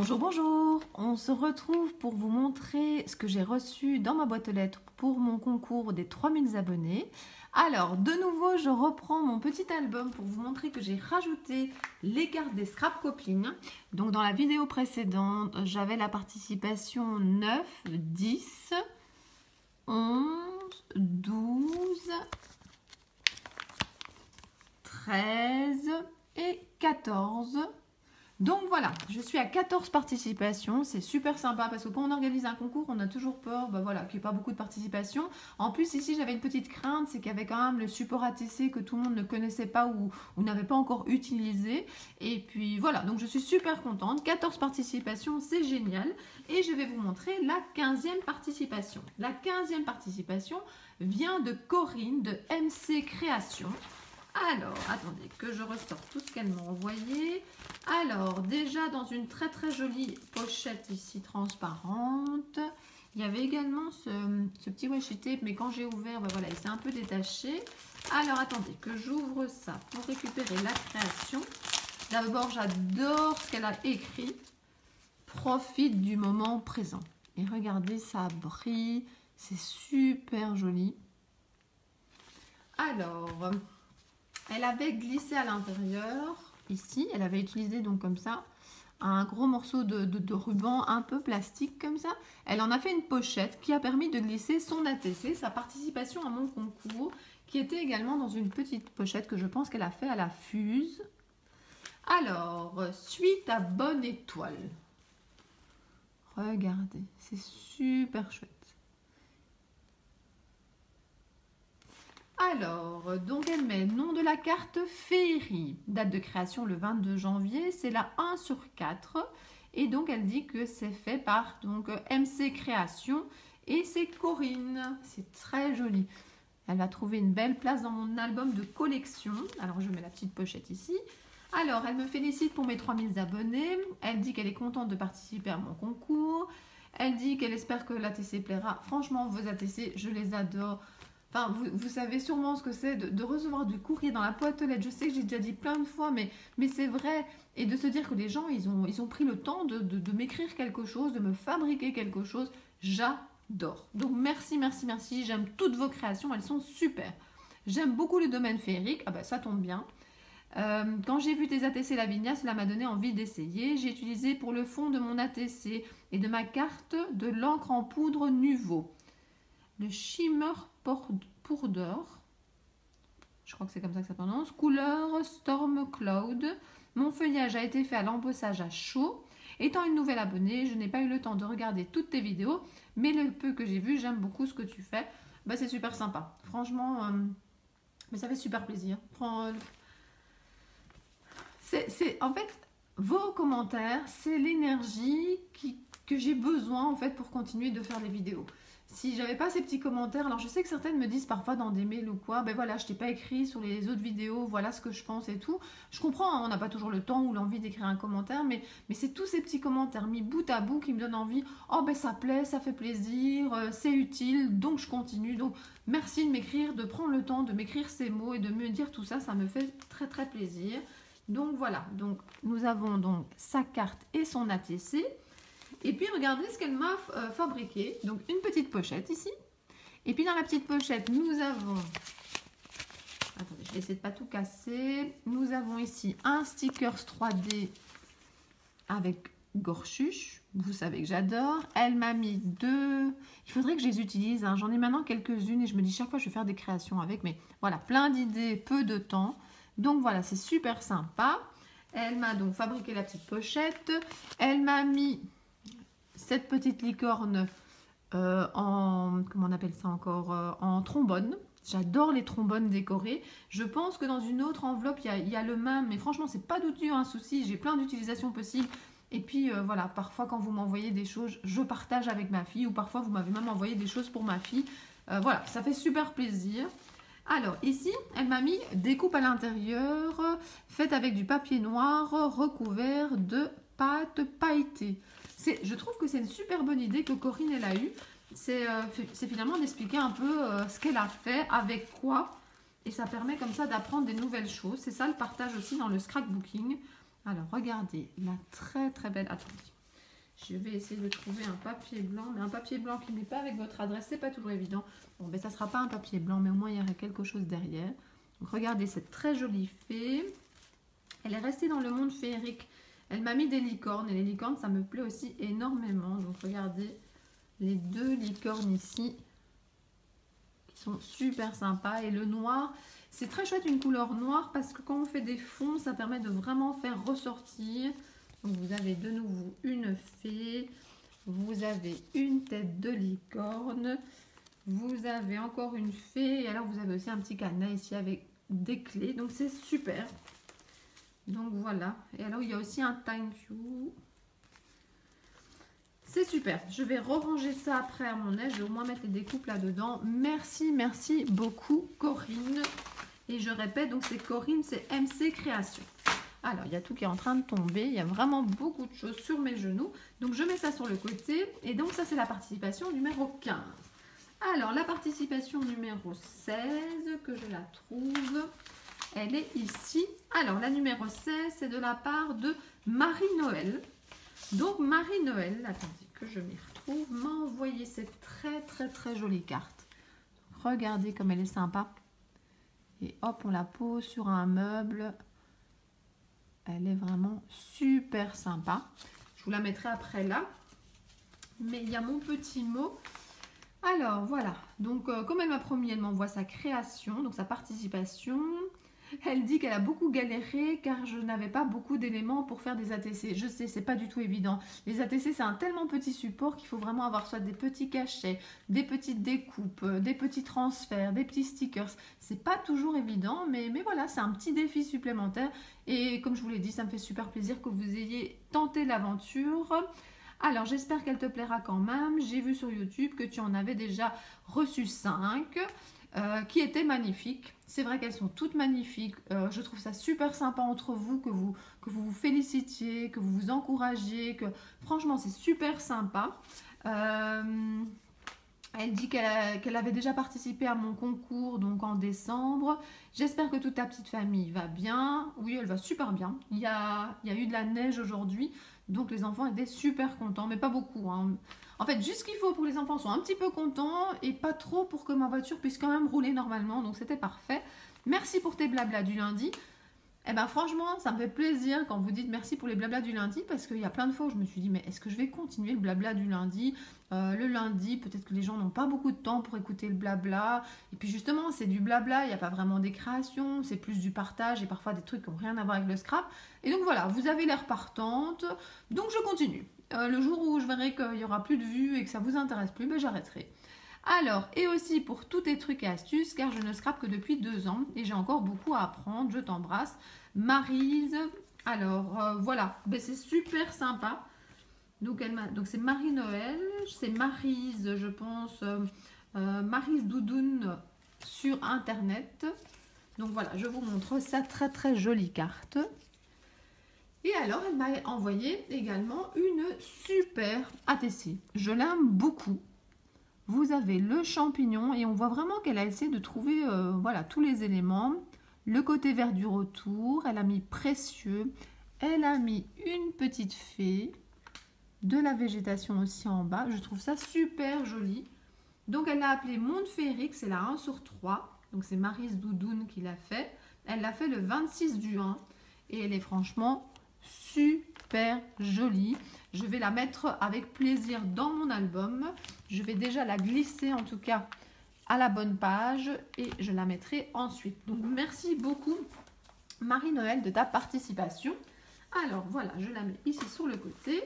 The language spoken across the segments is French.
Bonjour, bonjour. On se retrouve pour vous montrer ce que j'ai reçu dans ma boîte aux lettres pour mon concours des 3000 abonnés. Alors, de nouveau, je reprends mon petit album pour vous montrer que j'ai rajouté les cartes des Scrap Copines. Donc, dans la vidéo précédente, j'avais la participation 9, 10, 11, 12, 13 et 14. Donc voilà, je suis à 14 participations, c'est super sympa parce que quand on organise un concours, on a toujours peur qu'il n'y ait pas beaucoup de participation. En plus ici j'avais une petite crainte, c'est qu'il y avait quand même le support ATC que tout le monde ne connaissait pas ou n'avait pas encore utilisé. Et puis voilà, donc je suis super contente, 14 participations, c'est génial. Et je vais vous montrer la 15e participation. La 15e participation vient de Corinne de MC Création. Alors, attendez que je ressors tout ce qu'elle m'a envoyé. Alors, déjà dans une très très jolie pochette ici transparente, il y avait également ce petit washi tape, mais quand j'ai ouvert, ben voilà, il s'est un peu détaché. Alors, attendez que j'ouvre ça pour récupérer la création. D'abord, j'adore ce qu'elle a écrit. Profite du moment présent. Et regardez, ça brille, c'est super joli. Alors... elle avait glissé à l'intérieur, ici, elle avait utilisé donc comme ça, un gros morceau de ruban un peu plastique comme ça. Elle en a fait une pochette qui a permis de glisser son ATC, sa participation à mon concours, qui était également dans une petite pochette que je pense qu'elle a fait à la Fuse. Alors, suite à Bonne Étoile. Regardez, c'est super chouette. Alors, donc elle met nom de la carte Féerie, date de création le 22 janvier, c'est la 1/4 et donc elle dit que c'est fait par donc MC Création et c'est Corinne, c'est très joli. Elle va trouver une belle place dans mon album de collection. Alors je mets la petite pochette ici. Alors elle me félicite pour mes 3000 abonnés, elle dit qu'elle est contente de participer à mon concours, elle dit qu'elle espère que l'ATC plaira. Franchement vos ATC, je les adore. Enfin, vous savez sûrement ce que c'est de recevoir du courrier dans la boîte aux lettres. Je sais que j'ai déjà dit plein de fois, mais c'est vrai. Et de se dire que les gens, ils ont pris le temps de m'écrire quelque chose, de me fabriquer quelque chose. J'adore. Donc, merci, merci, merci. J'aime toutes vos créations. Elles sont super. J'aime beaucoup le domaine féerique. Ah ben, ça tombe bien. Quand j'ai vu tes ATC Lavinia, cela m'a donné envie d'essayer. J'ai utilisé pour le fond de mon ATC et de ma carte de l'encre en poudre Nuvo. Le Shimmer Powder, je crois que c'est comme ça que ça prononce, couleur Storm Cloud. Mon feuillage a été fait à l'embossage à chaud. Étant une nouvelle abonnée, je n'ai pas eu le temps de regarder toutes tes vidéos, mais le peu que j'ai vu, j'aime beaucoup ce que tu fais. Bah, c'est super sympa. Franchement, mais ça fait super plaisir. En fait, vos commentaires, c'est l'énergie que j'ai besoin en fait pour continuer de faire des vidéos. Si j'avais pas ces petits commentaires, alors je sais que certaines me disent parfois dans des mails ou quoi, ben voilà, je t'ai pas écrit sur les autres vidéos, voilà ce que je pense et tout. Je comprends, hein, on n'a pas toujours le temps ou l'envie d'écrire un commentaire, mais c'est tous ces petits commentaires mis bout à bout qui me donnent envie. Oh ben ça plaît, ça fait plaisir, c'est utile, donc je continue. Donc merci de m'écrire, de prendre le temps de m'écrire ces mots et de me dire tout ça, ça me fait très très plaisir. Donc voilà, donc nous avons donc sa carte et son ATC. Et puis regardez ce qu'elle m'a fabriqué. Donc une petite pochette ici. Et puis dans la petite pochette, nous avons... attendez, je vais essayer de ne pas tout casser. Nous avons ici un stickers 3D avec Gorchuche. Vous savez que j'adore. Elle m'a mis deux... il faudrait que je les utilise. Hein. J'en ai maintenant quelques-unes et je me dis chaque fois je vais faire des créations avec. Mais voilà, plein d'idées, peu de temps. Donc voilà, c'est super sympa. Elle m'a donc fabriqué la petite pochette. Elle m'a mis... cette petite licorne en, comment on appelle ça encore, en trombone. J'adore les trombones décorés. Je pense que dans une autre enveloppe, il y a le même, mais franchement, c'est pas du tout un souci. J'ai plein d'utilisations possibles. Et puis, voilà, parfois, quand vous m'envoyez des choses, je partage avec ma fille. Ou parfois, vous m'avez même envoyé des choses pour ma fille. Voilà, ça fait super plaisir. Alors, ici, elle m'a mis des coupes à l'intérieur, faites avec du papier noir, recouvert de pâte pailletée. Je trouve que c'est une super bonne idée que Corinne elle a eue. C'est finalement d'expliquer un peu ce qu'elle a fait, avec quoi. Et ça permet comme ça d'apprendre des nouvelles choses. C'est ça le partage aussi dans le scrapbooking. Alors regardez, la très très belle... attendez. Je vais essayer de trouver un papier blanc, mais un papier blanc qui n'est pas avec votre adresse, c'est pas toujours évident. Bon, ben ça sera pas un papier blanc, mais au moins il y aurait quelque chose derrière. Donc regardez cette très jolie fée. Elle est restée dans le monde féerique. Elle m'a mis des licornes, et les licornes, ça me plaît aussi énormément. Donc regardez les deux licornes ici, qui sont super sympas. Et le noir, c'est très chouette une couleur noire, parce que quand on fait des fonds, ça permet de vraiment faire ressortir. Donc vous avez de nouveau une fée, vous avez une tête de licorne, vous avez encore une fée, et alors vous avez aussi un petit cadenas ici avec des clés, donc c'est super. Donc voilà, et alors il y a aussi un thank you. C'est super, je vais ranger ça après à mon aise, je vais au moins mettre les découpes là-dedans. Merci, merci beaucoup Corinne. Et je répète, donc c'est Corinne, c'est MC Création. Alors, il y a tout qui est en train de tomber. Il y a vraiment beaucoup de choses sur mes genoux. Donc, je mets ça sur le côté. Et donc, ça, c'est la participation numéro 15. Alors, la participation numéro 16, que je la trouve, elle est ici. Alors, la numéro 16, c'est de la part de Marie-Noël. Donc, Marie-Noël, attendez que je m'y retrouve, m'a envoyé cette très jolie carte. Regardez comme elle est sympa. Et hop, on la pose sur un meuble. Elle est vraiment super sympa. Je vous la mettrai après là. Mais il y a mon petit mot. Alors voilà. Donc comme elle m'a promis, elle m'envoie sa création, donc sa participation. Elle dit qu'elle a beaucoup galéré car je n'avais pas beaucoup d'éléments pour faire des ATC. Je sais, c'est pas du tout évident. Les ATC, c'est un tellement petit support qu'il faut vraiment avoir soit des petits cachets, des petites découpes, des petits transferts, des petits stickers. C'est pas toujours évident, mais voilà, c'est un petit défi supplémentaire. Et comme je vous l'ai dit, ça me fait super plaisir que vous ayez tenté l'aventure. Alors, j'espère qu'elle te plaira quand même. J'ai vu sur YouTube que tu en avais déjà reçu 5. Qui étaient magnifiques. C'est vrai qu'elles sont toutes magnifiques. Je trouve ça super sympa entre vous, que vous vous félicitiez, que vous vous encouragiez, que franchement c'est super sympa. Elle dit qu'elle avait déjà participé à mon concours donc en décembre. J'espère que toute ta petite famille va bien. Oui, elle va super bien. Il y a eu de la neige aujourd'hui, donc les enfants étaient super contents, mais pas beaucoup, hein. En fait, juste ce qu'il faut pour que les enfants soient un petit peu contents et pas trop pour que ma voiture puisse quand même rouler normalement. Donc, c'était parfait. Merci pour tes blablas du lundi. Eh ben franchement, ça me fait plaisir quand vous dites merci pour les blablas du lundi, parce qu'il y a plein de fois où je me suis dit, mais est-ce que je vais continuer le blabla du lundi? Le lundi, peut-être que les gens n'ont pas beaucoup de temps pour écouter le blabla. Et puis justement, c'est du blabla, il n'y a pas vraiment des créations, c'est plus du partage et parfois des trucs qui n'ont rien à voir avec le scrap. Et donc voilà, vous avez l'air partante, donc je continue. Le jour où je verrai qu'il n'y aura plus de vues et que ça ne vous intéresse plus, ben j'arrêterai. Alors, et aussi pour tous tes trucs et astuces, car je ne scrape que depuis 2 ans et j'ai encore beaucoup à apprendre. Je t'embrasse. Maryse. Alors, voilà, ben, c'est super sympa. Donc, c'est Marie-Noël, c'est Maryse, je pense, Maryse Doudoune sur Internet. Donc voilà, je vous montre sa très jolie carte. Et alors, elle m'a envoyé également une super ATC. Je l'aime beaucoup. Vous avez le champignon et on voit vraiment qu'elle a essayé de trouver voilà, tous les éléments. Le côté verdure autour, elle a mis précieux, elle a mis une petite fée, de la végétation aussi en bas. Je trouve ça super joli. Donc elle l'a appelé Monde Féerique, c'est la 1/3. Donc c'est Maryse Doudoune qui l'a fait. Elle l'a fait le 26 du 1 et elle est franchement super jolie. Je vais la mettre avec plaisir dans mon album. Je vais déjà la glisser en tout cas à la bonne page et je la mettrai ensuite. Donc merci beaucoup Marie-Noël de ta participation. Alors voilà, je la mets ici sur le côté.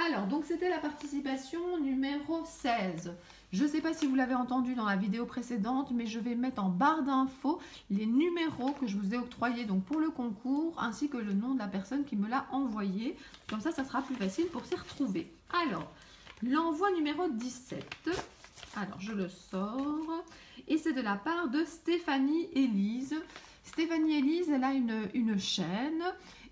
Alors donc c'était la participation numéro 16. Je ne sais pas si vous l'avez entendu dans la vidéo précédente, mais je vais mettre en barre d'infos les numéros que je vous ai octroyés donc pour le concours, ainsi que le nom de la personne qui me l'a envoyé. Comme ça sera plus facile pour s'y retrouver. Alors, l'envoi numéro 17. Alors, je le sors. Et c'est de la part de Stéphanie Élise. Stéphanie Élise, elle a une chaîne.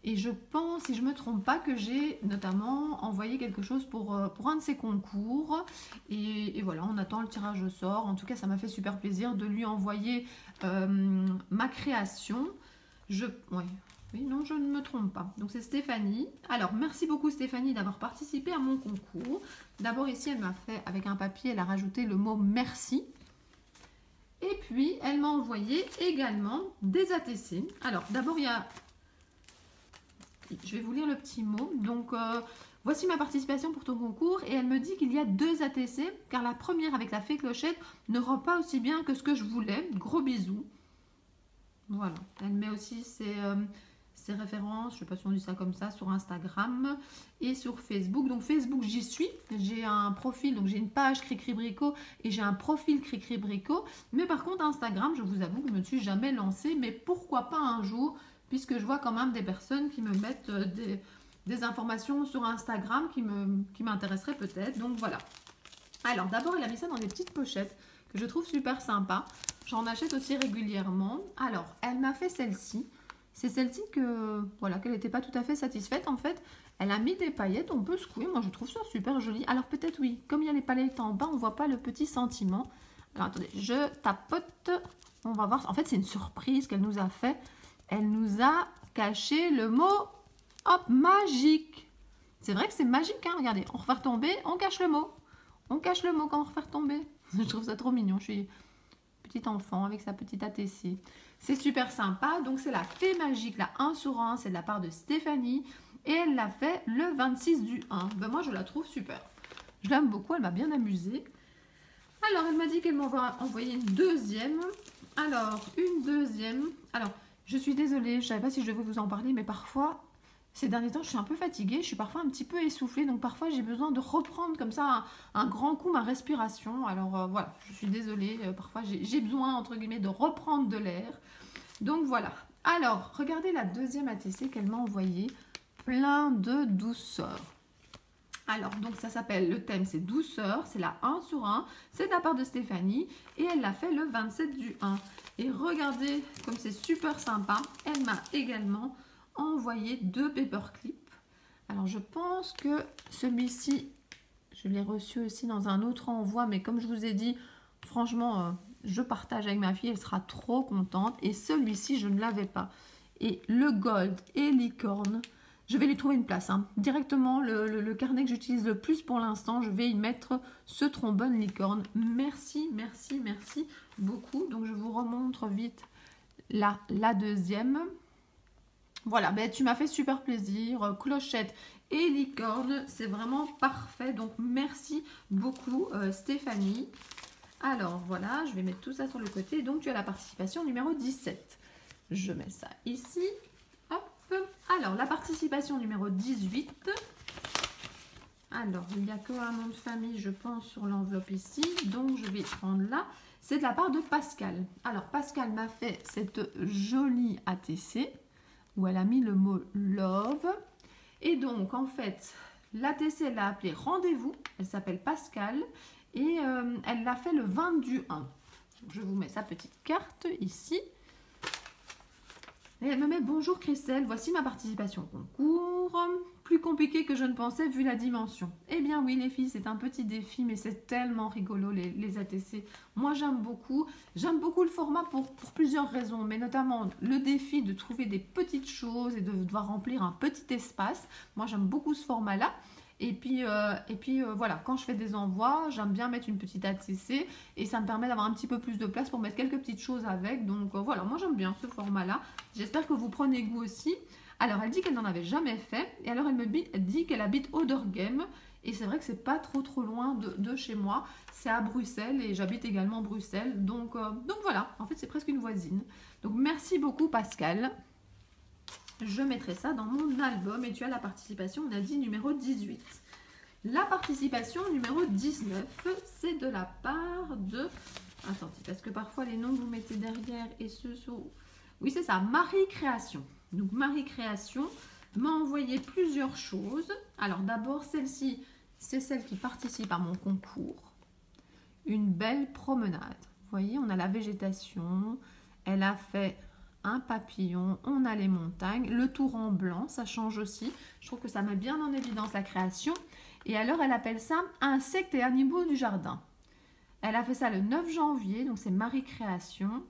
Et je pense, si je ne me trompe pas, que j'ai notamment envoyé quelque chose pour un de ses concours. Et voilà, on attend le tirage au sort. En tout cas, ça m'a fait super plaisir de lui envoyer ma création. Ouais, Oui, non, je ne me trompe pas. Donc c'est Stéphanie. Alors, merci beaucoup Stéphanie d'avoir participé à mon concours. D'abord ici, elle m'a fait, avec un papier, elle a rajouté le mot merci. Et puis, elle m'a envoyé également des ATC. Alors, d'abord, il y a... Je vais vous lire le petit mot. Donc, voici ma participation pour ton concours. Et elle me dit qu'il y a 2 ATC, car la première avec la fée clochette ne rend pas aussi bien que ce que je voulais. Gros bisous. Voilà. Elle met aussi ses références, je ne sais pas si on dit ça comme ça, sur Instagram et sur Facebook. Donc Facebook, j'y suis. J'ai un profil, donc j'ai une page Cricri Bricot et j'ai un profil Cricri Bricot. Mais par contre, Instagram, je vous avoue que je ne me suis jamais lancée. Mais pourquoi pas un jour, puisque je vois quand même des personnes qui me mettent des informations sur Instagram qui m'intéresseraient peut-être. Donc voilà. Alors d'abord, elle a mis ça dans des petites pochettes que je trouve super sympa. J'en achète aussi régulièrement. Alors, elle m'a fait celle-ci. C'est celle-ci que, voilà, qu'elle n'était pas tout à fait satisfaite. En fait, elle a mis des paillettes, on peut secouer. Moi, je trouve ça super joli. Alors, peut-être, oui, comme il y a les paillettes en bas, on ne voit pas le petit sentiment. Alors, attendez, je tapote. On va voir. En fait, c'est une surprise qu'elle nous a fait. Elle nous a caché le mot, hop, magique. C'est vrai que c'est magique, hein. Regardez, on refait tomber, on cache le mot. On cache le mot quand on refait tomber. Je trouve ça trop mignon. Je suis petit enfant avec sa petite ATC. C'est super sympa. Donc, c'est la fée magique, la 1 sur 1. C'est de la part de Stéphanie. Et elle l'a fait le 26 du 1. Ben, moi, je la trouve super. Je l'aime beaucoup. Elle m'a bien amusée. Alors, elle m'a dit qu'elle m'envoie envoyer une deuxième. Alors, une deuxième. Alors, je suis désolée. Je ne savais pas si je devais vous en parler. Mais parfois, ces derniers temps, je suis un peu fatiguée. Je suis parfois un petit peu essoufflée. Donc, parfois, j'ai besoin de reprendre comme ça un grand coup ma respiration. Alors, voilà. Je suis désolée. Parfois, j'ai besoin, entre guillemets, de reprendre de l'air. Donc, voilà. Alors, regardez la deuxième ATC qu'elle m'a envoyée. Plein de douceur. Alors, donc ça s'appelle, le thème c'est douceur, c'est la 1 sur 1, c'est de la part de Stéphanie et elle l'a fait le 27 du 1. Et regardez comme c'est super sympa, elle m'a également envoyé 2 paperclips. Alors je pense que celui-ci, je l'ai reçu aussi dans un autre envoi, mais comme je vous ai dit, franchement, je partage avec ma fille, elle sera trop contente. Et celui-ci, je ne l'avais pas. Et le gold et licorne, je vais lui trouver une place. Hein. Directement, le carnet que j'utilise le plus pour l'instant, je vais y mettre ce trombone licorne. Merci, merci, merci beaucoup. Donc, je vous remontre vite la deuxième. Voilà, ben, tu m'as fait super plaisir. Clochette et licorne, c'est vraiment parfait. Donc, merci beaucoup Stéphanie. Alors, voilà, je vais mettre tout ça sur le côté. Donc, tu as la participation numéro 17. Je mets ça ici. Hop. Alors, la participation numéro 18. Alors, il n'y a que un nom de famille, je pense, sur l'enveloppe ici. Donc, je vais prendre là. C'est de la part de Pascal. Alors, Pascal m'a fait cette jolie ATC où elle a mis le mot love. Et donc, en fait, l'ATC, elle l'a appelée rendez-vous. Elle s'appelle Pascal. Et elle l'a fait le 20 du 1. Donc, je vous mets sa petite carte ici. Et elle me met bonjour Christelle, voici ma participation au concours. Plus compliqué que je ne pensais vu la dimension. Eh bien oui les filles, c'est un petit défi, mais c'est tellement rigolo les ATC. Moi j'aime beaucoup. J'aime beaucoup le format pour plusieurs raisons, mais notamment le défi de trouver des petites choses et de devoir remplir un petit espace. Moi j'aime beaucoup ce format-là. Et puis voilà, quand je fais des envois, j'aime bien mettre une petite ATC et ça me permet d'avoir un petit peu plus de place pour mettre quelques petites choses avec. Donc voilà, moi j'aime bien ce format-là. J'espère que vous prenez goût aussi. Alors elle dit qu'elle n'en avait jamais fait et alors elle me dit qu'elle habite Oderghem et c'est vrai que c'est pas trop loin de chez moi. C'est à Bruxelles et j'habite également Bruxelles. Donc voilà, en fait c'est presque une voisine. Donc merci beaucoup Pascal. Je mettrai ça dans mon album et tu as la participation, on a dit numéro 18. La participation numéro 19, c'est de la part de... Attendez, parce que parfois les noms que vous mettez derrière et ceux sont... Oui, c'est ça, Marie Création. Donc Marie Création m'a envoyé plusieurs choses. Alors d'abord, celle-ci, c'est celle qui participe à mon concours. Une belle promenade. Vous voyez, on a la végétation. Elle a fait... un papillon, on a les montagnes, le tour en blanc, ça change aussi. Je trouve que ça met bien en évidence la création. Et alors, elle appelle ça « Insectes et animaux du jardin ». Elle a fait ça le 9 janvier, donc c'est Marie Création.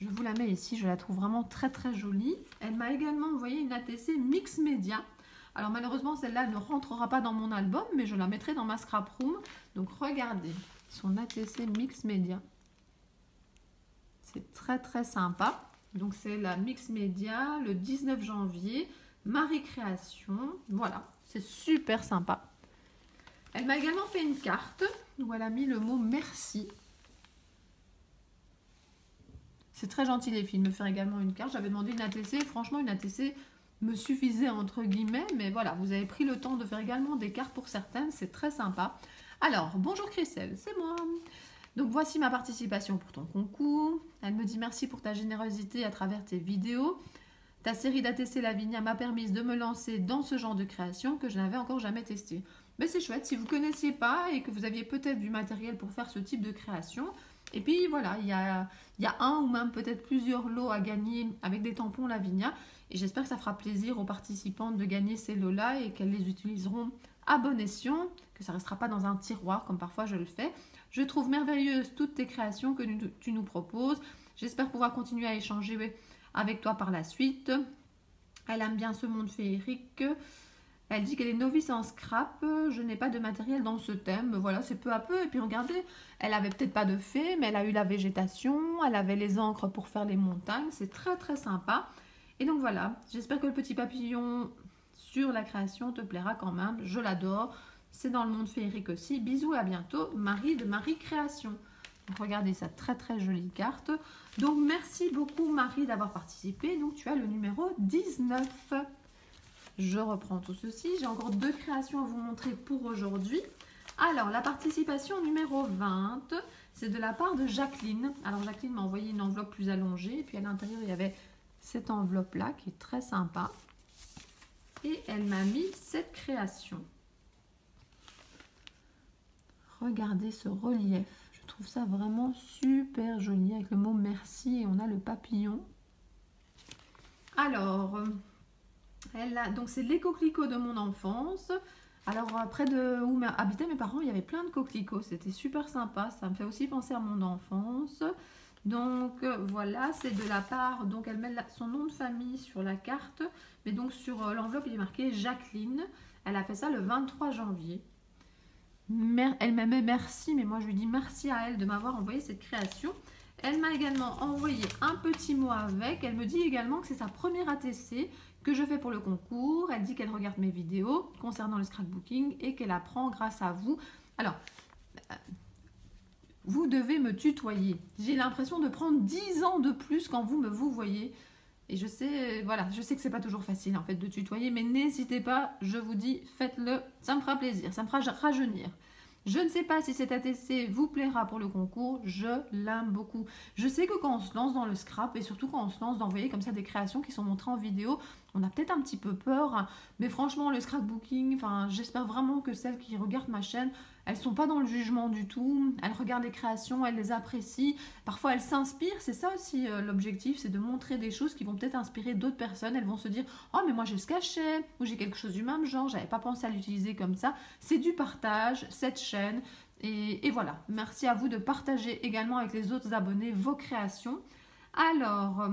Je vous la mets ici, je la trouve vraiment très très jolie. Elle m'a également envoyé une ATC Mix Media. Alors malheureusement, celle-là ne rentrera pas dans mon album, mais je la mettrai dans ma scrap room. Donc regardez, son ATC Mix Media. C'est très très sympa. Donc c'est la Mix Media, le 19 janvier, Marie Création. Voilà, c'est super sympa. Elle m'a également fait une carte où elle a mis le mot merci. C'est très gentil les filles de me faire également une carte. J'avais demandé une ATC. Franchement, une ATC me suffisait entre guillemets. Mais voilà, vous avez pris le temps de faire également des cartes pour certaines. C'est très sympa. Alors, bonjour Christelle, c'est moi. Donc voici ma participation pour ton concours. Elle me dit merci pour ta générosité à travers tes vidéos. Ta série d'ATC Lavinia m'a permis de me lancer dans ce genre de création que je n'avais encore jamais testé. Mais c'est chouette, si vous ne connaissiez pas et que vous aviez peut-être du matériel pour faire ce type de création. Et puis voilà, il y a un ou même peut-être plusieurs lots à gagner avec des tampons Lavinia. Et j'espère que ça fera plaisir aux participantes de gagner ces lots-là et qu'elles les utiliseront à bon escient, que ça ne restera pas dans un tiroir comme parfois je le fais. Je trouve merveilleuses toutes tes créations que tu nous proposes. J'espère pouvoir continuer à échanger avec toi par la suite. Elle aime bien ce monde féerique. Elle dit qu'elle est novice en scrap. Je n'ai pas de matériel dans ce thème. Voilà, c'est peu à peu. Et puis regardez, elle avait peut-être pas de fées, mais elle a eu la végétation. Elle avait les encres pour faire les montagnes. C'est très très sympa. Et donc voilà, j'espère que le petit papillon sur la création te plaira quand même. Je l'adore. C'est dans le monde féerique aussi. Bisous et à bientôt. Marie de Marie Création. Donc regardez sa très très jolie carte. Donc merci beaucoup Marie d'avoir participé. Donc tu as le numéro 19. Je reprends tout ceci. J'ai encore 2 créations à vous montrer pour aujourd'hui. Alors la participation numéro 20, c'est de la part de Jacqueline. Alors Jacqueline m'a envoyé une enveloppe plus allongée. Et puis à l'intérieur il y avait cette enveloppe là qui est très sympa. Et elle m'a mis cette création. Regardez ce relief. Je trouve ça vraiment super joli avec le mot merci et on a le papillon. Alors, donc c'est les coquelicots de mon enfance. Alors près de où habitaient mes parents, il y avait plein de coquelicots. C'était super sympa. Ça me fait aussi penser à mon enfance. Donc voilà, c'est de la part. Donc elle met son nom de famille sur la carte. Mais donc sur l'enveloppe, il est marqué Jacqueline. Elle a fait ça le 23 janvier. Elle m'a mis merci, mais moi je lui dis merci à elle de m'avoir envoyé cette création. Elle m'a également envoyé un petit mot avec. Elle me dit également que c'est sa première ATC que je fais pour le concours. Elle dit qu'elle regarde mes vidéos concernant le scrapbooking et qu'elle apprend grâce à vous. Alors, vous devez me tutoyer. J'ai l'impression de prendre 10 ans de plus quand vous voyez. Et je sais, voilà, je sais que c'est pas toujours facile en fait de tutoyer, mais n'hésitez pas, je vous dis, faites-le, ça me fera plaisir, ça me fera rajeunir. Je ne sais pas si cet ATC vous plaira pour le concours, je l'aime beaucoup. Je sais que quand on se lance dans le scrap et surtout quand on se lance d'envoyer comme ça des créations qui sont montrées en vidéo, on a peut-être un petit peu peur, hein, mais franchement le scrapbooking, enfin, j'espère vraiment que celles qui regardent ma chaîne, elles sont pas dans le jugement du tout, elles regardent les créations, elles les apprécient, parfois elles s'inspirent, c'est ça aussi l'objectif, c'est de montrer des choses qui vont peut-être inspirer d'autres personnes, elles vont se dire « Oh mais moi j'ai ce cachet, ou j'ai quelque chose du même genre, j'avais pas pensé à l'utiliser comme ça ». C'est du partage, cette chaîne, et voilà, merci à vous de partager également avec les autres abonnés vos créations. Alors,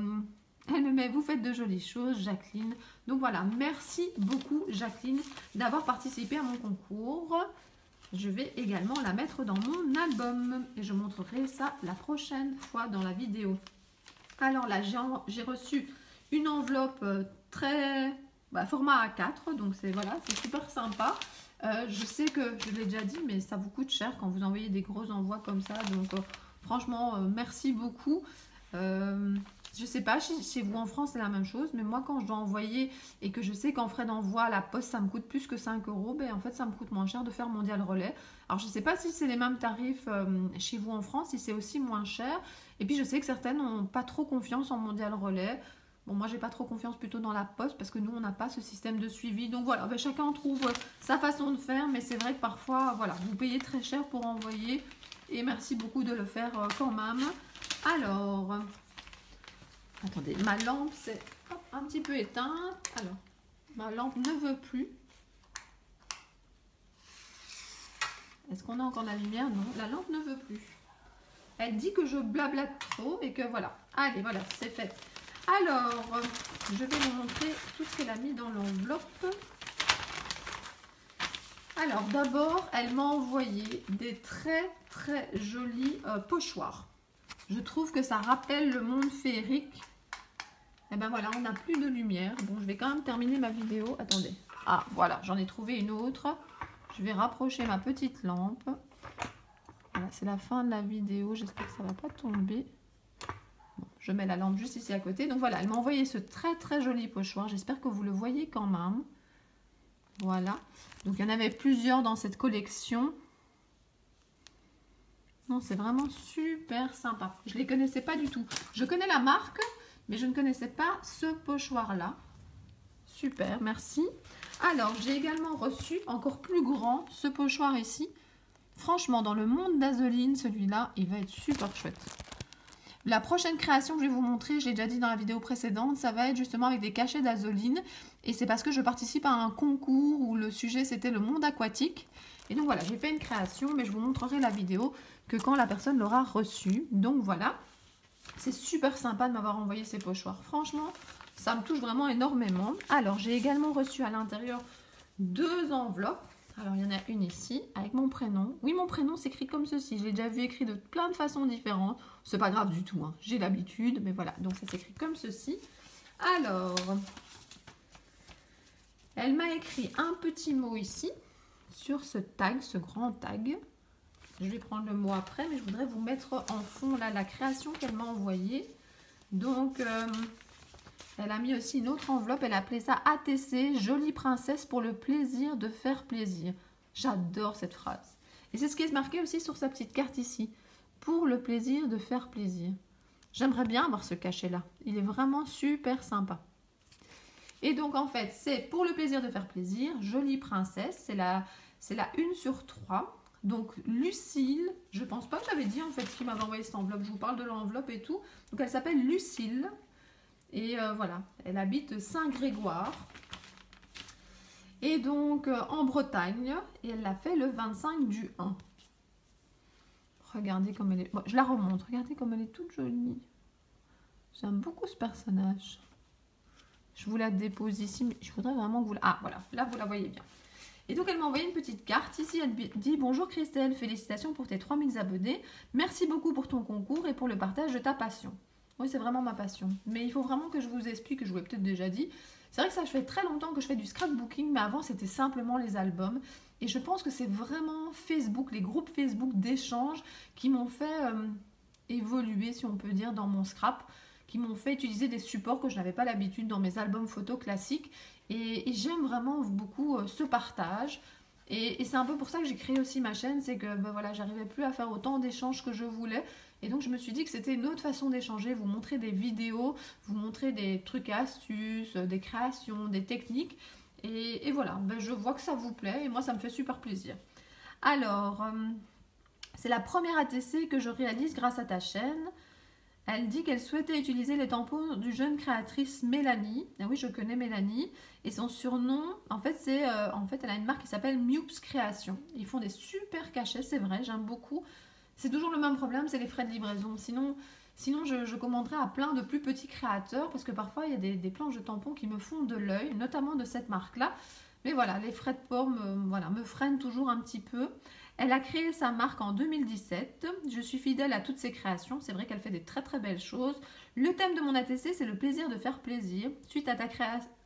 elle me met « Vous faites de jolies choses, Jacqueline ». Donc voilà, merci beaucoup Jacqueline d'avoir participé à mon concours. Je vais également la mettre dans mon album et je montrerai ça la prochaine fois dans la vidéo. Alors là, j'ai reçu une enveloppe très format A4, donc c'est voilà, c'est super sympa. Je sais que je l'ai déjà dit, mais ça vous coûte cher quand vous envoyez des gros envois comme ça. Donc franchement, merci beaucoup. Je sais pas, chez vous en France c'est la même chose, mais moi quand je dois envoyer et que je sais qu'en frais d'envoi à la poste ça me coûte plus que 5 €, ben en fait ça me coûte moins cher de faire Mondial Relais. Alors je sais pas si c'est les mêmes tarifs chez vous en France, si c'est aussi moins cher. Et puis je sais que certaines n'ont pas trop confiance en Mondial Relais. Bon, moi j'ai pas trop confiance plutôt dans la poste parce que nous on n'a pas ce système de suivi. Donc voilà, ben, chacun trouve sa façon de faire, mais c'est vrai que parfois voilà, vous payez très cher pour envoyer. Et merci beaucoup de le faire quand même. Alors, attendez, ma lampe c'est un petit peu éteinte. Alors, ma lampe ne veut plus. Est-ce qu'on a encore la lumière? Non, la lampe ne veut plus. Elle dit que je blablate trop et que voilà. Allez, voilà, c'est fait. Alors, je vais vous montrer tout ce qu'elle a mis dans l'enveloppe. Alors, d'abord, elle m'a envoyé des très jolis pochoirs. Je trouve que ça rappelle le monde féerique. Et ben voilà, on n'a plus de lumière. Bon, je vais quand même terminer ma vidéo. Attendez. Ah, voilà, j'en ai trouvé une autre. Je vais rapprocher ma petite lampe. Voilà, c'est la fin de la vidéo. J'espère que ça ne va pas tomber. Bon, je mets la lampe juste ici à côté. Donc voilà, elle m'a envoyé ce très joli pochoir. J'espère que vous le voyez quand même. Voilà. Donc il y en avait plusieurs dans cette collection. Non, c'est vraiment super sympa. Je ne les connaissais pas du tout. Je connais la marque, mais je ne connaissais pas ce pochoir-là. Super, merci. Alors, j'ai également reçu, encore plus grand, ce pochoir ici. Franchement, dans le monde d'Azeline, celui-là, il va être super chouette. La prochaine création que je vais vous montrer, je l'ai déjà dit dans la vidéo précédente, ça va être justement avec des cachets d'Azeline. Et c'est parce que je participe à un concours où le sujet c'était le monde aquatique. Et donc voilà, j'ai fait une création, mais je vous montrerai la vidéo que quand la personne l'aura reçue. Donc voilà, c'est super sympa de m'avoir envoyé ces pochoirs. Franchement, ça me touche vraiment énormément. Alors, j'ai également reçu à l'intérieur 2 enveloppes. Alors, il y en a une ici avec mon prénom. Oui, mon prénom s'écrit comme ceci. Je l'ai déjà vu écrit de plein de façons différentes. C'est pas grave du tout, hein. J'ai l'habitude, mais voilà. Donc, ça s'écrit comme ceci. Alors, elle m'a écrit un petit mot ici sur ce tag, ce grand tag. Je vais prendre le mot après, mais je voudrais vous mettre en fond là la création qu'elle m'a envoyée. Donc, elle a mis aussi une autre enveloppe. Elle a appelé ça ATC, jolie princesse pour le plaisir de faire plaisir. J'adore cette phrase. Et c'est ce qui est marqué aussi sur sa petite carte ici. Pour le plaisir de faire plaisir. J'aimerais bien avoir ce cachet-là. Il est vraiment super sympa. Et donc, en fait, c'est pour le plaisir de faire plaisir. Jolie princesse. C'est la 1 sur 3. Donc, Lucille. Je pense pas que j'avais dit, en fait, qui m'avait envoyé cette enveloppe. Je vous parle de l'enveloppe et tout. Donc, elle s'appelle Lucille. Et voilà, elle habite Saint-Grégoire. Et donc, en Bretagne. Et elle l'a fait le 25 du 1. Regardez comme elle est... Bon, je la remonte. Regardez comme elle est toute jolie. J'aime beaucoup ce personnage. Je vous la dépose ici, mais je voudrais vraiment que vous la... Ah, voilà. Là, vous la voyez bien. Et donc, elle m'a envoyé une petite carte. Ici, elle dit « Bonjour Christelle, félicitations pour tes 3000 abonnés. Merci beaucoup pour ton concours et pour le partage de ta passion. » Oui, c'est vraiment ma passion. Mais il faut vraiment que je vous explique, que je vous l'ai peut-être déjà dit. C'est vrai que ça fait très longtemps que je fais du scrapbooking, mais avant, c'était simplement les albums. Et je pense que c'est vraiment Facebook, les groupes Facebook d'échange qui m'ont fait évoluer, si on peut dire, dans mon scrap, qui m'ont fait utiliser des supports que je n'avais pas l'habitude dans mes albums photos classiques. Et j'aime vraiment beaucoup ce partage. Et c'est un peu pour ça que j'ai créé aussi ma chaîne, c'est que ben voilà, j'arrivais plus à faire autant d'échanges que je voulais. Et donc je me suis dit que c'était une autre façon d'échanger, vous montrer des vidéos, vous montrer des trucs et astuces, des créations, des techniques. Et voilà, ben je vois que ça vous plaît et moi ça me fait super plaisir. Alors, c'est la première ATC que je réalise grâce à ta chaîne. Elle dit qu'elle souhaitait utiliser les tampons du jeune créatrice Mélanie. Ah oui, je connais Mélanie. Et son surnom, en fait, elle a une marque qui s'appelle Mewps Création. Ils font des super cachets, c'est vrai, j'aime beaucoup. C'est toujours le même problème, c'est les frais de livraison. Sinon je commanderais à plein de plus petits créateurs parce que parfois, il y a des planches de tampons qui me font de l'œil, notamment de cette marque-là. Mais voilà, les frais de port me freinent toujours un petit peu. Elle a créé sa marque en 2017. Je suis fidèle à toutes ses créations. C'est vrai qu'elle fait des très belles choses. Le thème de mon ATC, c'est le plaisir de faire plaisir. Suite à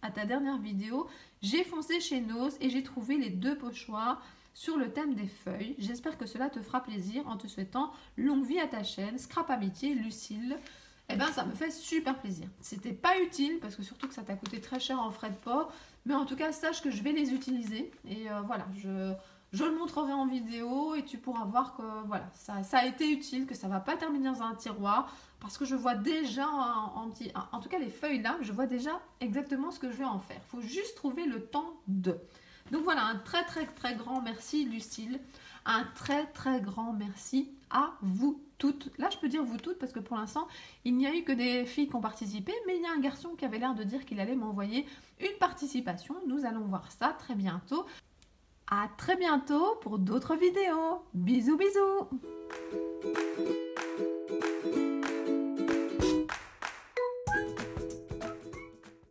ta dernière vidéo, j'ai foncé chez Nose et j'ai trouvé les 2 pochoirs sur le thème des feuilles. J'espère que cela te fera plaisir en te souhaitant longue vie à ta chaîne. Scrap Amitié, Lucille. Eh bien, ça me fait super plaisir. C'était pas utile parce que surtout que ça t'a coûté très cher en frais de port. Mais en tout cas, sache que je vais les utiliser. Et voilà, je le montrerai en vidéo et tu pourras voir que voilà, ça a été utile, que ça ne va pas terminer dans un tiroir parce que je vois déjà, en tout cas les feuilles là, je vois déjà exactement ce que je vais en faire. Il faut juste trouver le temps de. Donc voilà, un très grand merci Lucille, un très grand merci à vous toutes. Là je peux dire vous toutes parce que pour l'instant il n'y a eu que des filles qui ont participé, mais il y a un garçon qui avait l'air de dire qu'il allait m'envoyer une participation. Nous allons voir ça très bientôt. À très bientôt pour d'autres vidéos. Bisous bisous.